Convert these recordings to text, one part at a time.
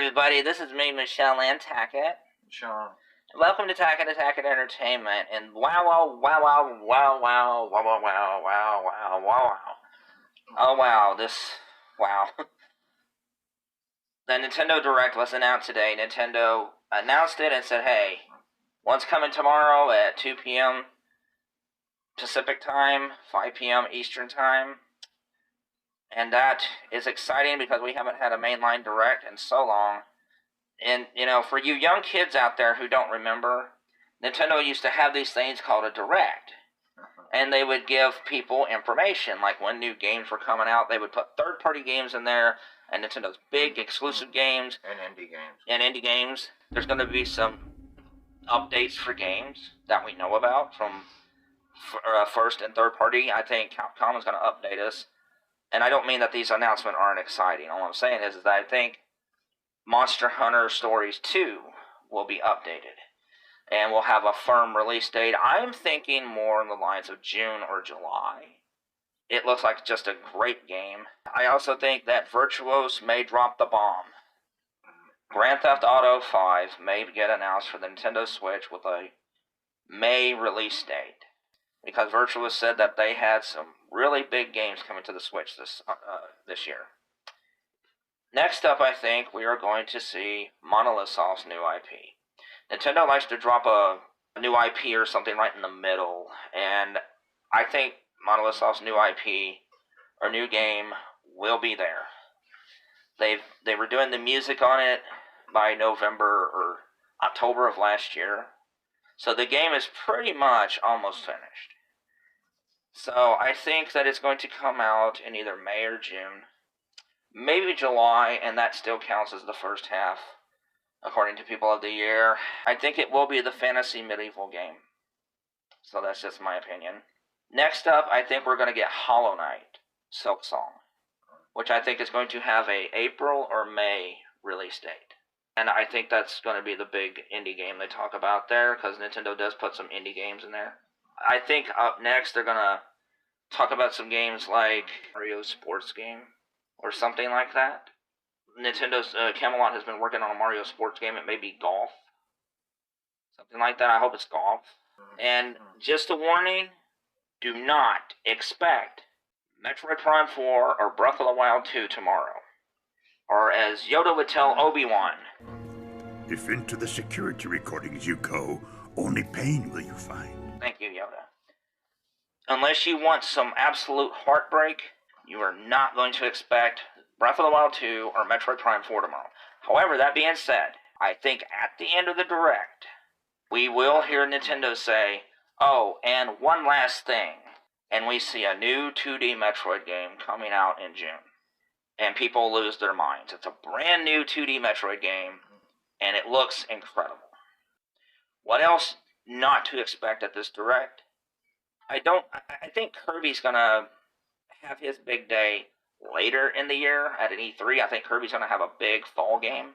everybody. This is me, Michelle Lynn Tackett. Shawn. Welcome to Tackett Entertainment. And wow. Oh, wow. Wow. The Nintendo Direct was announced today. Nintendo announced it and said, hey, one's coming tomorrow at 2 p.m. Pacific Time, 5 p.m. Eastern Time. And that is exciting because we haven't had a mainline Direct in so long. And, for you young kids out there who don't remember, Nintendo used to have these things called a Direct. And they would give people information, like when new games were coming out, they would put third-party games in there, and Nintendo's big exclusive games. And indie games. There's going to be some updates for games that we know about from first and third party. I think Capcom is going to update us. And I don't mean that these announcements aren't exciting. All I'm saying is that I think Monster Hunter Stories 2 will be updated. And we'll have a firm release date. I'm thinking more in the lines of June or July. It looks like just a great game. I also think that Virtuos may drop the bomb. Grand Theft Auto 5 may get announced for the Nintendo Switch with a May release date. Because Virtuos said that they had some really big games coming to the Switch this year. Next up, I think we are going to see Monolith Soft's new IP. Nintendo likes to drop a new IP or something right in the middle, and I think Monolith Soft's new IP or new game will be there. They were doing the music on it by November or October of last year, so the game is pretty much almost finished. So I think that it's going to come out in either May or June, maybe July, and that still counts as the first half, according to People of the Year. I think it will be the fantasy medieval game. So that's just my opinion. Next up, I think we're going to get Hollow Knight Silksong, which I think is going to have a April or May release date. And I think that's going to be the big indie game they talk about there, because Nintendo does put some indie games in there. I think up next they're going to talk about some games like Mario Sports game or something like that. Nintendo's Camelot has been working on a Mario Sports game. It may be golf. Something like that. I hope it's golf. And just a warning, do not expect Metroid Prime 4 or Breath of the Wild 2 tomorrow. Or as Yoda would tell Obi-Wan, if into the security recordings you go, only pain will you find. Thank you, Yoda. Unless you want some absolute heartbreak, you are not going to expect Breath of the Wild 2 or Metroid Prime 4 tomorrow. However, that being said, I think at the end of the Direct, we will hear Nintendo say, oh, and one last thing, and we see a new 2D Metroid game coming out in June. And people lose their minds. It's a brand new 2D Metroid game, and it looks incredible. What else not to expect at this Direct? I think Kirby's gonna have his big day later in the year at an E3. I think Kirby's gonna have a big fall game.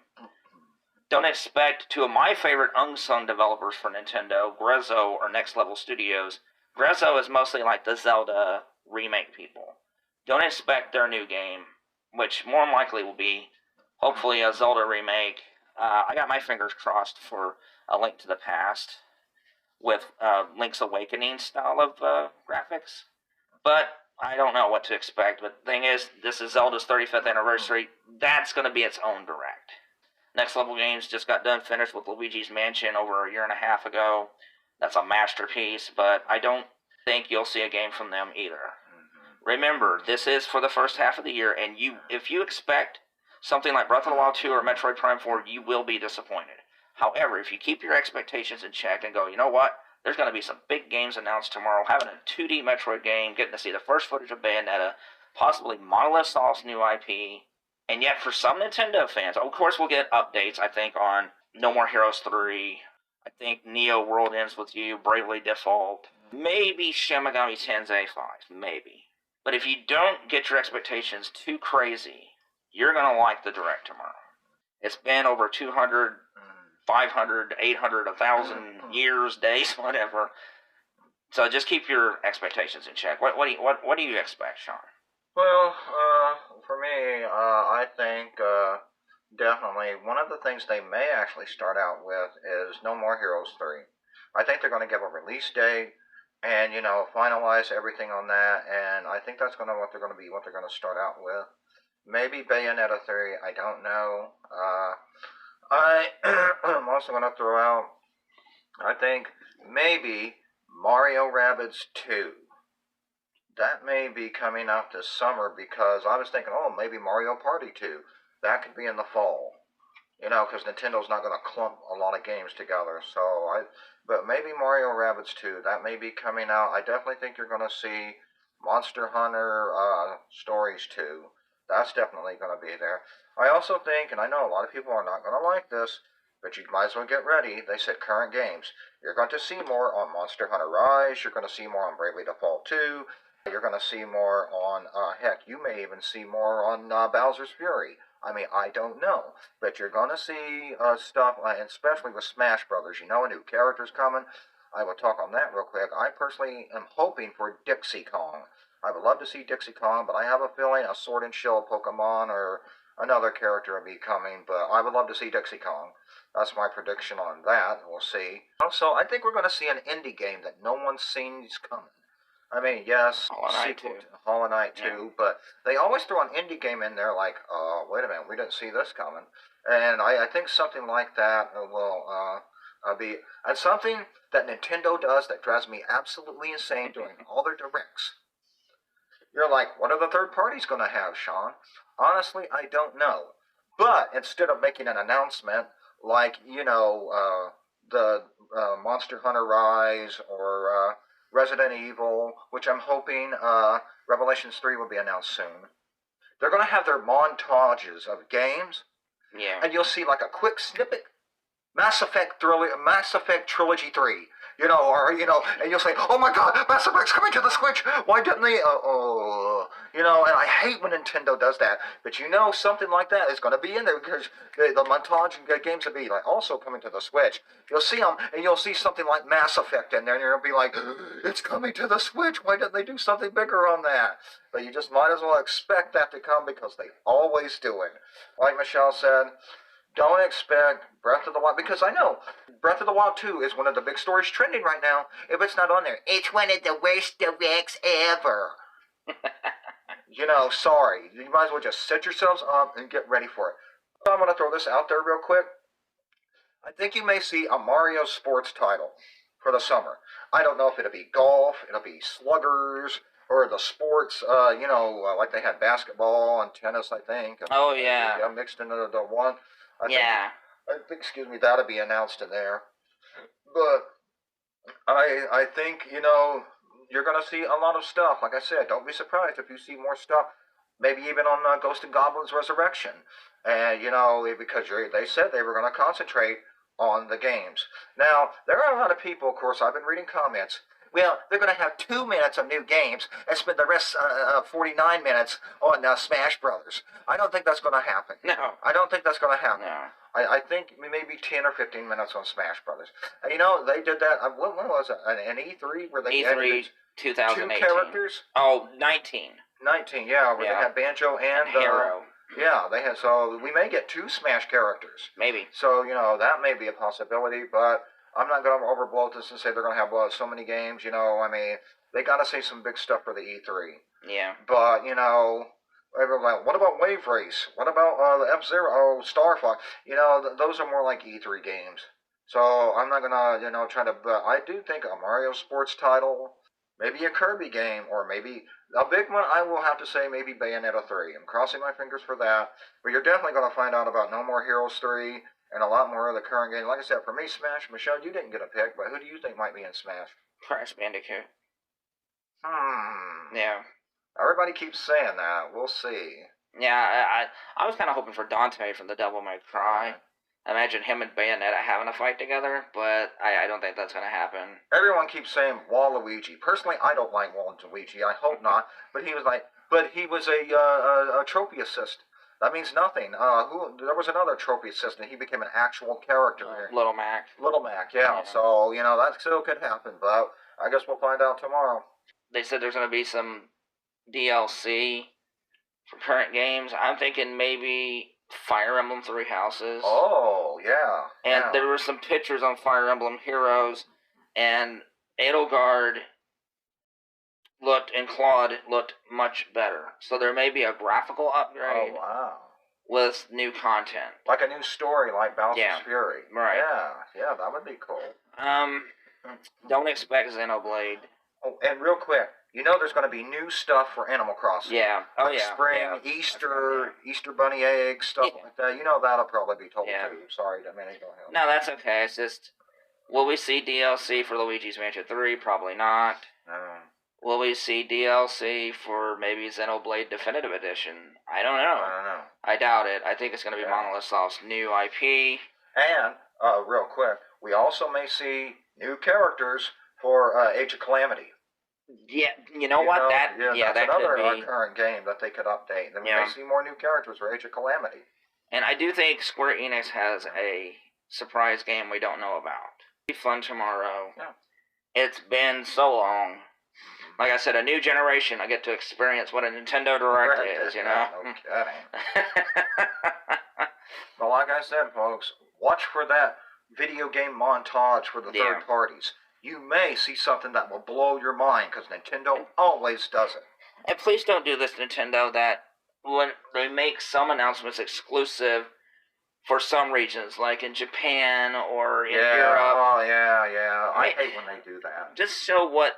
Don't expect two of my favorite unsung developers for Nintendo, Grezzo or Next Level Studios. Grezzo is mostly like the Zelda remake people. Don't expect their new game, which more than likely will be hopefully a Zelda remake. I got my fingers crossed for A Link to the Past with Link's Awakening style of graphics. But I don't know what to expect. But the thing is, this is Zelda's 35th anniversary. That's going to be its own Direct. Next Level Games just got done finished with Luigi's Mansion over a year and a half ago. That's a masterpiece, but I don't think you'll see a game from them either. Remember, this is for the first half of the year, and if you expect something like Breath of the Wild 2 or Metroid Prime 4, you will be disappointed. However, if you keep your expectations in check and go, you know what, there's going to be some big games announced tomorrow, having a 2D Metroid game, getting to see the first footage of Bayonetta, possibly Monolith Soft's new IP, and yet for some Nintendo fans, of course we'll get updates, I think, on No More Heroes 3, I think Neo World Ends With You, Bravely Default, maybe Shin Megami Tensei 5, maybe. But if you don't get your expectations too crazy, you're going to like the Direct tomorrow. It's been over 200, 500, 800, 1,000 years, days, whatever. So just keep your expectations in check. What do you expect, Shawn? Well, for me, I think Definitely. One of the things they may actually start out with is No More Heroes 3. I think they're going to give a release date and, finalize everything on that, and I think that's what they're going to be, what they're going to start out with. Maybe Bayonetta 3, I don't know. I'm also going to throw out, I think, maybe Mario Rabbids 2. That may be coming out this summer because I was thinking, oh, maybe Mario Party 2. That could be in the fall. Because Nintendo's not going to clump a lot of games together. But maybe Mario Rabbids 2, that may be coming out. I definitely think you're going to see Monster Hunter Stories 2. That's definitely going to be there. I also think, and I know a lot of people are not going to like this, but you might as well get ready. They said current games. You're going to see more on Monster Hunter Rise. You're going to see more on Bravely Default 2. You're going to see more on, heck, you may even see more on Bowser's Fury. I mean, I don't know. But you're going to see stuff, especially with Smash Brothers. A new character's coming. I will talk on that real quick. I personally am hoping for Dixie Kong. I would love to see Dixie Kong, but I have a feeling a Sword and Shield Pokemon or another character will be coming. But I would love to see Dixie Kong. That's my prediction on that. We'll see. Also, I think we're going to see an indie game that no one's seen is coming. I mean, yes, Hollow Knight 2, but they always throw an indie game in there like, wait a minute, we didn't see this coming. And I think something like that will be, and something that Nintendo does that drives me absolutely insane during all their directs. You're like, what are the third parties going to have, Shawn? Honestly, I don't know. But instead of making an announcement like, the Monster Hunter Rise or Resident Evil, which I'm hoping Revelations 3 will be announced soon. They're going to have their montages of games. Yeah. And you'll see like a quick snippet. Mass Effect Trilogy 3. And you'll say, oh my god, Mass Effect's coming to the Switch. Why didn't they? And I hate when Nintendo does that. But something like that is going to be in there because the montage games will be like also coming to the Switch. You'll see them, and you'll see something like Mass Effect in there, and you'll be like, it's coming to the Switch. Why didn't they do something bigger on that? But you just might as well expect that to come because they always do it. Like Michelle said, don't expect Breath of the Wild, because I know Breath of the Wild 2 is one of the big stories trending right now. If it's not on there, it's one of the worst directs ever. Sorry. You might as well just set yourselves up and get ready for it. I'm going to throw this out there real quick. I think you may see a Mario sports title for the summer. I don't know if it'll be golf, it'll be sluggers, or the sports, like they had basketball and tennis, I think. Oh, yeah. Mixed into the one. I think, that'll be announced in there. But I think, you're going to see a lot of stuff. Like I said, don't be surprised if you see more stuff. Maybe even on Ghost and Goblins Resurrection. And, because they said they were going to concentrate on the games. Now, there are a lot of people, of course, I've been reading comments. Well, they're going to have 2 minutes of new games and spend the rest 49 minutes on Smash Brothers. I don't think that's going to happen. No. I don't think that's going to happen. No. I think maybe 10 or 15 minutes on Smash Brothers. They did that. When was it? An E3 where they E3 2018. 2 characters? Oh, 19. 19, yeah, where they had Banjo and Hero. Yeah, they had. So we may get 2 Smash characters. Maybe. So that may be a possibility, but I'm not going to overblow this and say they're going to have so many games. They got to say some big stuff for the E3. Yeah. But everyone, what about Wave Race? What about the F-Zero, Star Fox? Those are more like E3 games. So I'm not gonna try to. But I do think a Mario sports title, maybe a Kirby game, or maybe a big one. I will have to say maybe Bayonetta 3. I'm crossing my fingers for that. But you're definitely going to find out about No More Heroes 3. And a lot more of the current games. Like I said, for me, Smash. Michelle, you didn't get a pick, but who do you think might be in Smash? Crash Bandicoot. Hmm. Yeah. Everybody keeps saying that. We'll see. Yeah, I was kind of hoping for Dante from the Devil May Cry. Imagine him and Bayonetta having a fight together, but I don't think that's going to happen. Everyone keeps saying Waluigi. Personally, I don't like Waluigi. I hope not. But he was a trophy assist. That means nothing. There was another trophy assistant. He became an actual character. Little Mac. Little Mac, yeah. So, that still could happen. But I guess we'll find out tomorrow. They said there's going to be some DLC for current games. I'm thinking maybe Fire Emblem Three Houses. Oh, yeah. And yeah. there were some pictures on Fire Emblem Heroes, and Edelgard and Claude looked much better. So there may be a graphical upgrade. Oh, wow. With new content. Like a new story like Bowser's Fury. Right. Yeah, that would be cool. Don't expect Xenoblade. Oh, and real quick, you know there's going to be new stuff for Animal Crossing. Yeah. Oh, yeah. Spring, yeah. Easter bunny eggs, stuff like that. You know that'll probably be told too. Sorry, I mean, go ahead. No, that's okay. It's just, will we see DLC for Luigi's Mansion 3? Probably not. No. Will we see DLC for maybe Xenoblade Definitive Edition? I don't know. I doubt it. I think it's going to be Monolith Soft's new IP. And, real quick, we also may see new characters for Age of Calamity. Yeah, you know what? That's that another could be current game that they could update. Then we may see more new characters for Age of Calamity. And I do think Square Enix has a surprise game we don't know about. It'll be fun tomorrow. Yeah. It's been so long. Like I said, a new generation. I get to experience what a Nintendo Direct is, you know? No kidding. Well, like I said, folks, watch for that video game montage for the third parties. You may see something that will blow your mind, because Nintendo always does it. And please don't do this, Nintendo, that when they make some announcements exclusive for some regions, like in Japan or in Europe. Oh, yeah. I hate when they do that. Just show what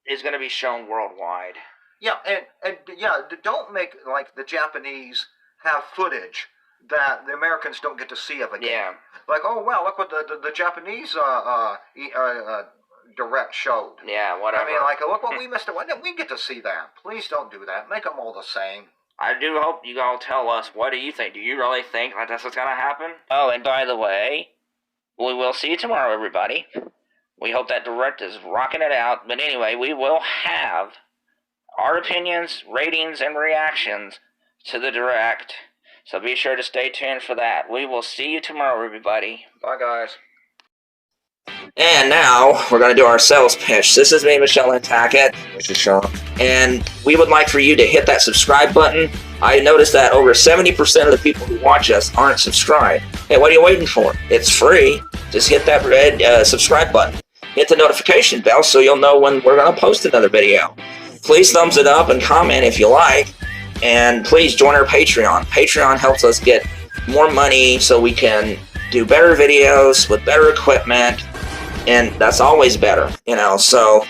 is going to be shown worldwide. Yeah, and don't make, like, the Japanese have footage that the Americans don't get to see of a game. Yeah. Like, oh, wow, look what the Japanese Direct showed. Yeah, whatever. I mean, like, look what we missed. Why didn't we get to see that? Please don't do that. Make them all the same. I do hope you all tell us, what do you think? Do you really think that that's what's going to happen? Oh, and by the way, we will see you tomorrow, everybody. We hope that Direct is rocking it out. But anyway, we will have our opinions, ratings, and reactions to the Direct. So be sure to stay tuned for that. We will see you tomorrow, everybody. Bye, guys. And now, we're going to do our sales pitch. This is me, Lynn Tackett. This is Shawn. And we would like for you to hit that subscribe button. I noticed that over 70% of the people who watch us aren't subscribed. Hey, what are you waiting for? It's free. Just hit that red subscribe button. Hit the notification bell so you'll know when we're going to post another video. Please thumbs it up and comment if you like. And please join our Patreon. Patreon helps us get more money so we can do better videos with better equipment. And that's always better, you know. So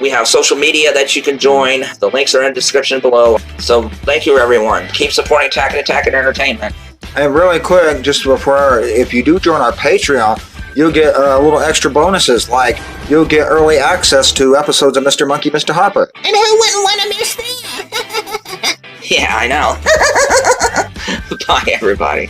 we have social media that you can join. The links are in the description below. So thank you, everyone. Keep supporting Tackett Entertainment. And really quick, just before, if you do join our Patreon, you'll get little extra bonuses, like you'll get early access to episodes of Mr. Monkey, Mr. Hopper. And who wouldn't want to miss that? Yeah, I know. Bye, everybody.